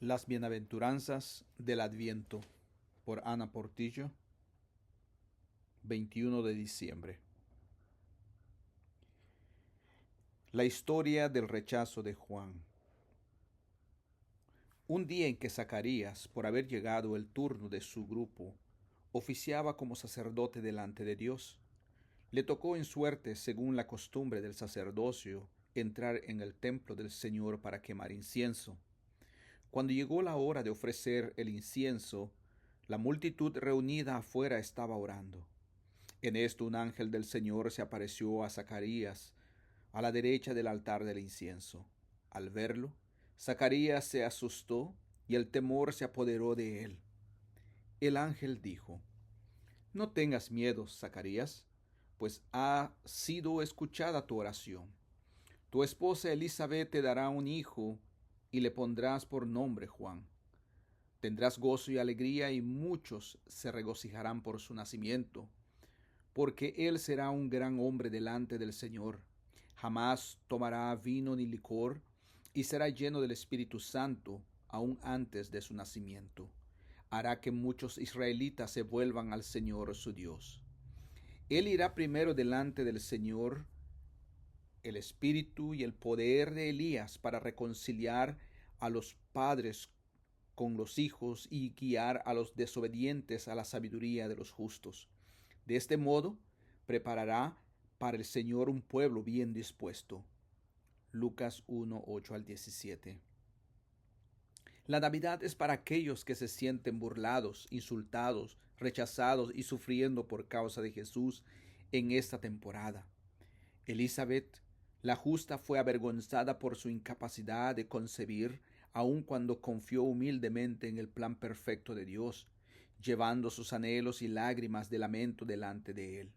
Las Bienaventuranzas del Adviento por Ana Portillo, 21 de diciembre. La historia del rechazo de Juan. Un día en que Zacarías, por haber llegado el turno de su grupo, oficiaba como sacerdote delante de Dios, le tocó en suerte, según la costumbre del sacerdocio, entrar en el templo del Señor para quemar incienso. Cuando llegó la hora de ofrecer el incienso, la multitud reunida afuera estaba orando. En esto un ángel del Señor se apareció a Zacarías a la derecha del altar del incienso. Al verlo, Zacarías se asustó y el temor se apoderó de él. El ángel dijo: No tengas miedo, Zacarías, pues ha sido escuchada tu oración. Tu esposa Elizabeth te dará un hijo y le pondrás por nombre Juan. Tendrás gozo y alegría y muchos se regocijarán por su nacimiento, porque él será un gran hombre delante del Señor. Jamás tomará vino ni licor, y será lleno del Espíritu Santo aún antes de su nacimiento. Hará que muchos israelitas se vuelvan al Señor su Dios. Él irá primero delante del Señor, el espíritu y el poder de Elías, para reconciliar a los padres con los hijos y guiar a los desobedientes a la sabiduría de los justos. De este modo, preparará para el Señor un pueblo bien dispuesto. Lucas 1, 8 al 17. La Navidad es para aquellos que se sienten burlados, insultados, rechazados y sufriendo por causa de Jesús en esta temporada. Elizabeth, la justa, fue avergonzada por su incapacidad de concebir, aun cuando confió humildemente en el plan perfecto de Dios, llevando sus anhelos y lágrimas de lamento delante de él.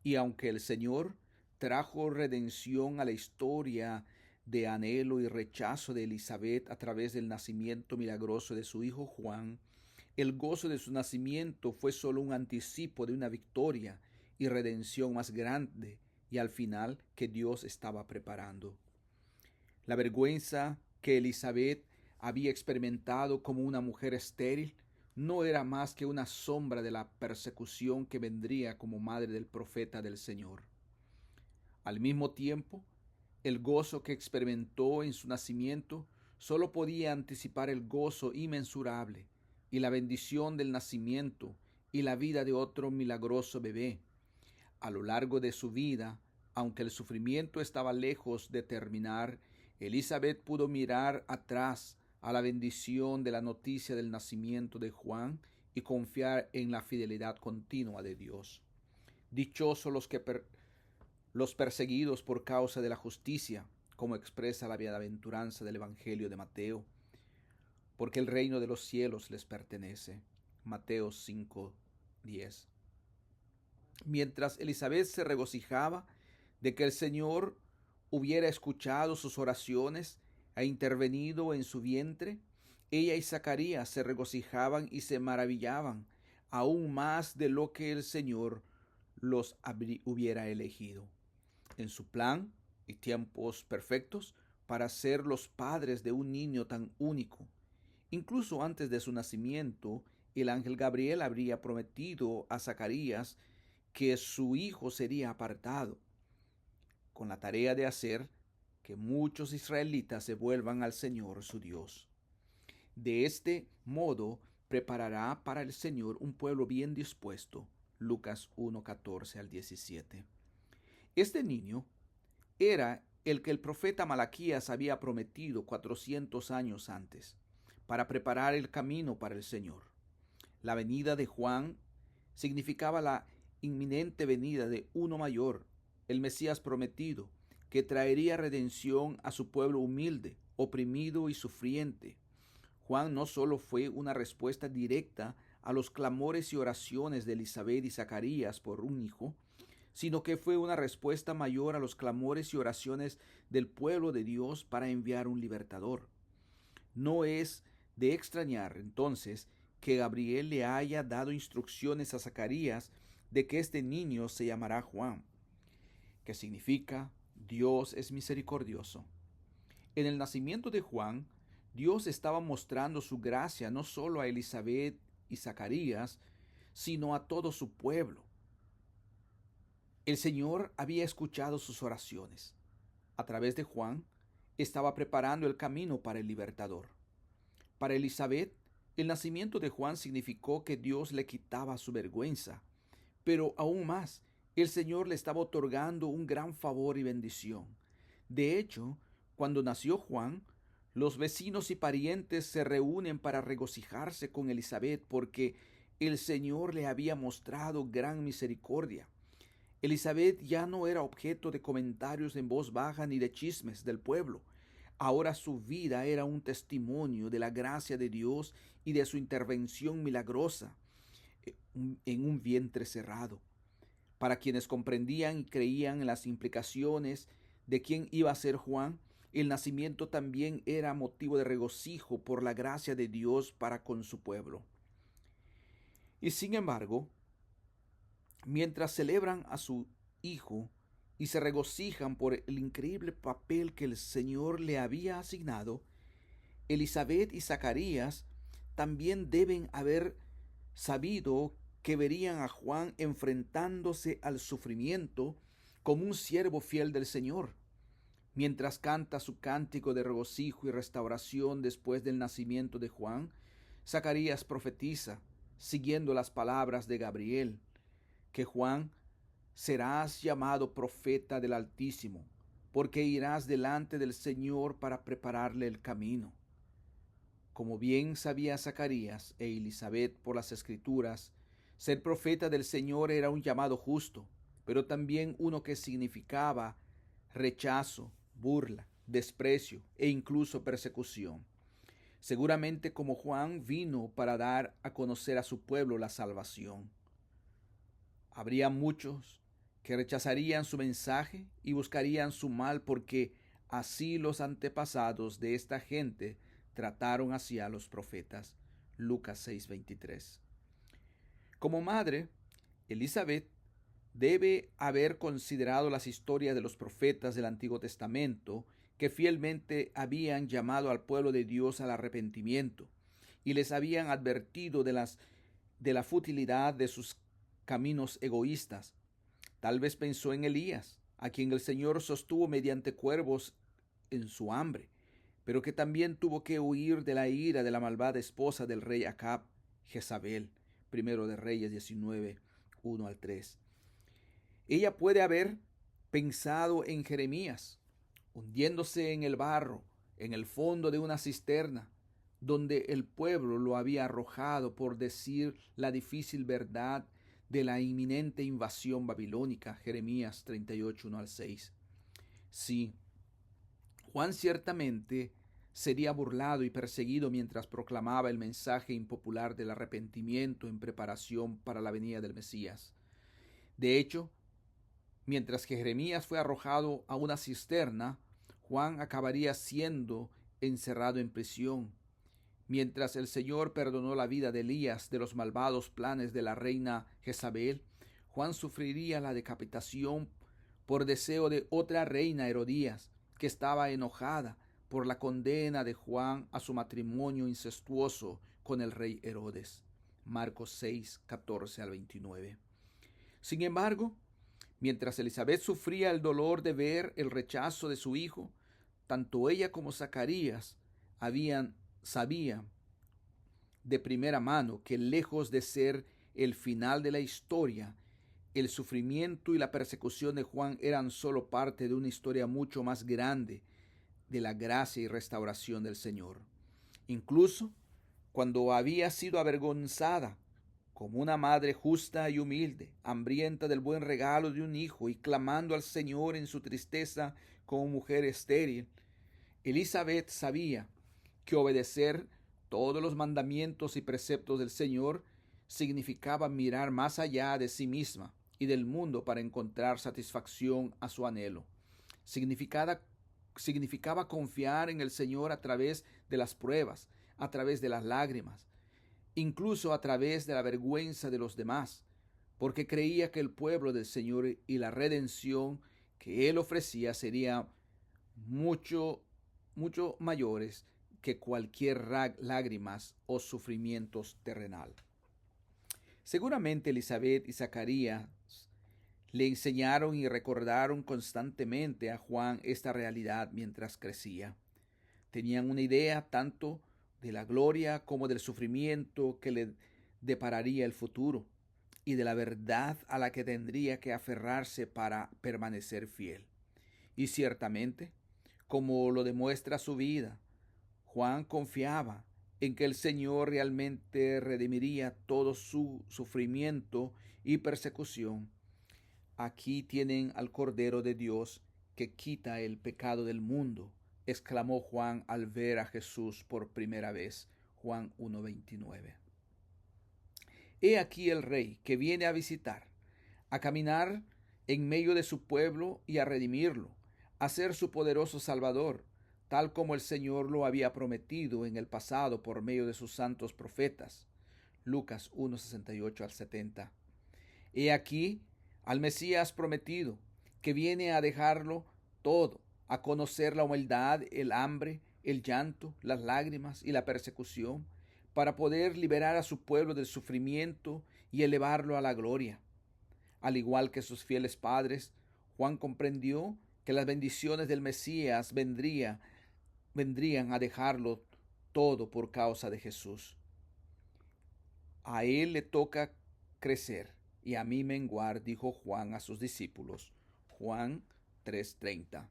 Y aunque el Señor trajo redención a la historia de anhelo y rechazo de Elizabeth a través del nacimiento milagroso de su hijo Juan, el gozo de su nacimiento fue solo un anticipo de una victoria y redención más grande y al final que Dios estaba preparando. La vergüenza que Elizabeth había experimentado como una mujer estéril no era más que una sombra de la persecución que vendría como madre del profeta del Señor. Al mismo tiempo, el gozo que experimentó en su nacimiento solo podía anticipar el gozo inmensurable y la bendición del nacimiento y la vida de otro milagroso bebé. A lo largo de su vida, aunque el sufrimiento estaba lejos de terminar, Elizabeth pudo mirar atrás a la bendición de la noticia del nacimiento de Juan y confiar en la fidelidad continua de Dios. Dichosos los perseguidos por causa de la justicia, como expresa la bienaventuranza del Evangelio de Mateo, porque el reino de los cielos les pertenece. Mateo 5:10. Mientras Elizabeth se regocijaba de que el Señor hubiera escuchado sus oraciones e intervenido en su vientre, ella y Zacarías se regocijaban y se maravillaban aún más de lo que el Señor los hubiera elegido en su plan y tiempos perfectos para ser los padres de un niño tan único. Incluso antes de su nacimiento, el ángel Gabriel habría prometido a Zacarías que su hijo sería apartado, con la tarea de hacer que muchos israelitas se vuelvan al Señor su Dios. De este modo preparará para el Señor un pueblo bien dispuesto. Lucas 1:14 al 17. Este niño era el que el profeta Malaquías había prometido 400 años antes, para preparar el camino para el Señor. La venida de Juan significaba la inminente venida de uno mayor, el Mesías prometido, que traería redención a su pueblo humilde, oprimido y sufriente. Juan no solo fue una respuesta directa a los clamores y oraciones de Elizabeth y Zacarías por un hijo, sino que fue una respuesta mayor a los clamores y oraciones del pueblo de Dios para enviar un libertador. No es de extrañar, entonces, que Gabriel le haya dado instrucciones a Zacarías de que este niño se llamará Juan, que significa Dios es misericordioso. En el nacimiento de Juan Dios estaba mostrando su gracia no solo a Elizabeth y Zacarías, sino a todo su pueblo. El Señor había escuchado sus oraciones. A través de Juan, estaba preparando el camino para el libertador. Para Elizabeth, el nacimiento de Juan significó que Dios le quitaba su vergüenza, pero aún más, el Señor le estaba otorgando un gran favor y bendición. De hecho, cuando nació Juan, los vecinos y parientes se reúnen para regocijarse con Elizabeth porque el Señor le había mostrado gran misericordia. Elizabeth ya no era objeto de comentarios en voz baja ni de chismes del pueblo. Ahora su vida era un testimonio de la gracia de Dios y de su intervención milagrosa en un vientre cerrado. Para quienes comprendían y creían en las implicaciones de quién iba a ser Juan, el nacimiento también era motivo de regocijo por la gracia de Dios para con su pueblo. Y sin embargo, mientras celebran a su hijo y se regocijan por el increíble papel que el Señor le había asignado, Elizabeth y Zacarías también deben haber sabido que verían a Juan enfrentándose al sufrimiento como un siervo fiel del Señor. Mientras canta su cántico de regocijo y restauración después del nacimiento de Juan, Zacarías profetiza, siguiendo las palabras de Gabriel, que Juan serás llamado profeta del Altísimo, porque irás delante del Señor para prepararle el camino. Como bien sabía Zacarías e Elizabeth por las Escrituras, ser profeta del Señor era un llamado justo, pero también uno que significaba rechazo, burla, desprecio e incluso persecución. Seguramente como Juan vino para dar a conocer a su pueblo la salvación. Habría muchos que rechazarían su mensaje y buscarían su mal porque así los antepasados de esta gente trataron así a los profetas. Lucas 6:23. Como madre, Elizabeth debe haber considerado las historias de los profetas del Antiguo Testamento que fielmente habían llamado al pueblo de Dios al arrepentimiento y les habían advertido de la futilidad de sus caminos egoístas. Tal vez pensó en Elías, a quien el Señor sostuvo mediante cuervos en su hambre, pero que también tuvo que huir de la ira de la malvada esposa del rey Acab, Jezabel. Primero de Reyes 19, 1 al 3. Ella puede haber pensado en Jeremías, hundiéndose en el barro, en el fondo de una cisterna, donde el pueblo lo había arrojado por decir la difícil verdad de la inminente invasión babilónica. Jeremías 38, 1 al 6. Sí, Juan ciertamente sería burlado y perseguido mientras proclamaba el mensaje impopular del arrepentimiento en preparación para la venida del Mesías. De hecho, mientras que Jeremías fue arrojado a una cisterna, Juan acabaría siendo encerrado en prisión. Mientras el Señor perdonó la vida de Elías de los malvados planes de la reina Jezabel, Juan sufriría la decapitación por deseo de otra reina, Herodías, que estaba enojada por la condena de Juan a su matrimonio incestuoso con el rey Herodes. Marcos 6, 14 al 29. Sin embargo, mientras Elizabeth sufría el dolor de ver el rechazo de su hijo, tanto ella como Zacarías sabían de primera mano que lejos de ser el final de la historia, el sufrimiento y la persecución de Juan eran solo parte de una historia mucho más grande de la gracia y restauración del Señor. Incluso cuando había sido avergonzada como una madre justa y humilde, hambrienta del buen regalo de un hijo y clamando al Señor en su tristeza como mujer estéril, Elizabeth sabía que obedecer todos los mandamientos y preceptos del Señor significaba mirar más allá de sí misma y del mundo para encontrar satisfacción a su anhelo. Significaba confiar en el Señor a través de las pruebas, a través de las lágrimas, incluso a través de la vergüenza de los demás, porque creía que el pueblo del Señor y la redención que Él ofrecía serían mucho mayores que cualquier lágrimas o sufrimientos terrenal. Seguramente Elizabeth y Zacarías le enseñaron y recordaron constantemente a Juan esta realidad mientras crecía. Tenían una idea tanto de la gloria como del sufrimiento que le depararía el futuro y de la verdad a la que tendría que aferrarse para permanecer fiel. Y ciertamente, como lo demuestra su vida, Juan confiaba en que el Señor realmente redimiría todo su sufrimiento y persecución. Aquí tienen al Cordero de Dios que quita el pecado del mundo, exclamó Juan al ver a Jesús por primera vez. Juan 1:29. He aquí el Rey que viene a visitar, a caminar en medio de su pueblo y a redimirlo, a ser su poderoso Salvador, tal como el Señor lo había prometido en el pasado por medio de sus santos profetas. Lucas 1:68-70. He aquí al Mesías prometido, que viene a dejarlo todo, a conocer la humildad, el hambre, el llanto, las lágrimas y la persecución, para poder liberar a su pueblo del sufrimiento y elevarlo a la gloria. Al igual que sus fieles padres, Juan comprendió que las bendiciones del Mesías vendrían a dejarlo todo por causa de Jesús. A él le toca crecer y a mí menguar, dijo Juan a sus discípulos. Juan 3:30.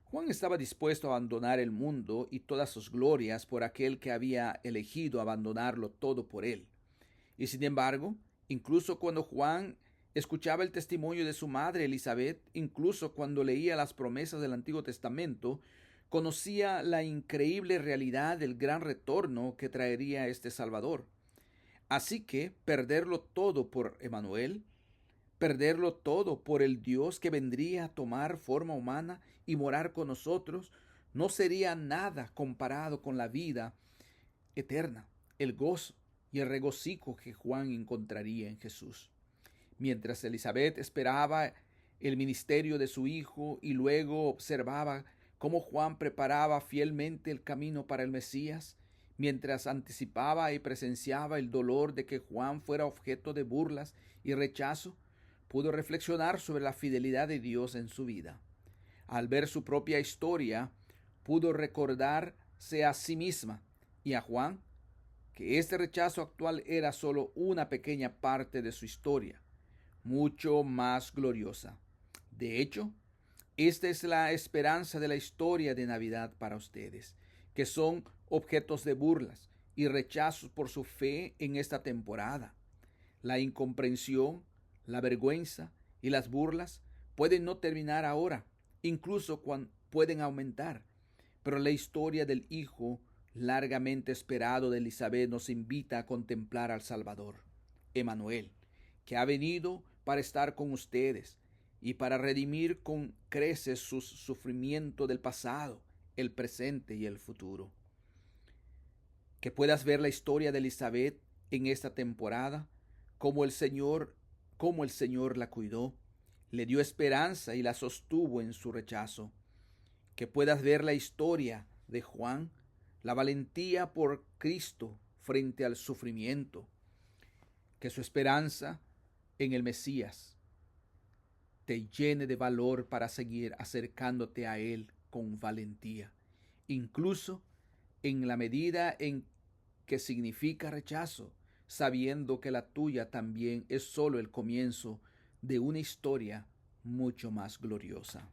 Juan estaba dispuesto a abandonar el mundo y todas sus glorias por aquel que había elegido abandonarlo todo por él. Y sin embargo, incluso cuando Juan escuchaba el testimonio de su madre Elizabeth, incluso cuando leía las promesas del Antiguo Testamento, conocía la increíble realidad del gran retorno que traería este Salvador. Así que perderlo todo por Emmanuel, perderlo todo por el Dios que vendría a tomar forma humana y morar con nosotros, no sería nada comparado con la vida eterna, el gozo y el regocijo que Juan encontraría en Jesús. Mientras Elizabeth esperaba el ministerio de su hijo y luego observaba cómo Juan preparaba fielmente el camino para el Mesías, mientras anticipaba y presenciaba el dolor de que Juan fuera objeto de burlas y rechazo, pudo reflexionar sobre la fidelidad de Dios en su vida. Al ver su propia historia, pudo recordarse a sí misma y a Juan que este rechazo actual era solo una pequeña parte de su historia, mucho más gloriosa. De hecho, esta es la esperanza de la historia de Navidad para ustedes, que son objetos de burlas y rechazos por su fe en esta temporada. La incomprensión, la vergüenza y las burlas pueden no terminar ahora, incluso pueden aumentar, pero la historia del Hijo largamente esperado de Elizabeth nos invita a contemplar al Salvador, Emmanuel, que ha venido para estar con ustedes y para redimir con creces su sufrimiento del pasado, el presente y el futuro. Que puedas ver la historia de Elizabeth en esta temporada, cómo el Señor la cuidó, le dio esperanza y la sostuvo en su rechazo. Que puedas ver la historia de Juan, la valentía por Cristo frente al sufrimiento. Que su esperanza en el Mesías te llene de valor para seguir acercándote a Él con valentía, incluso en la medida en que significa rechazo, sabiendo que la tuya también es solo el comienzo de una historia mucho más gloriosa.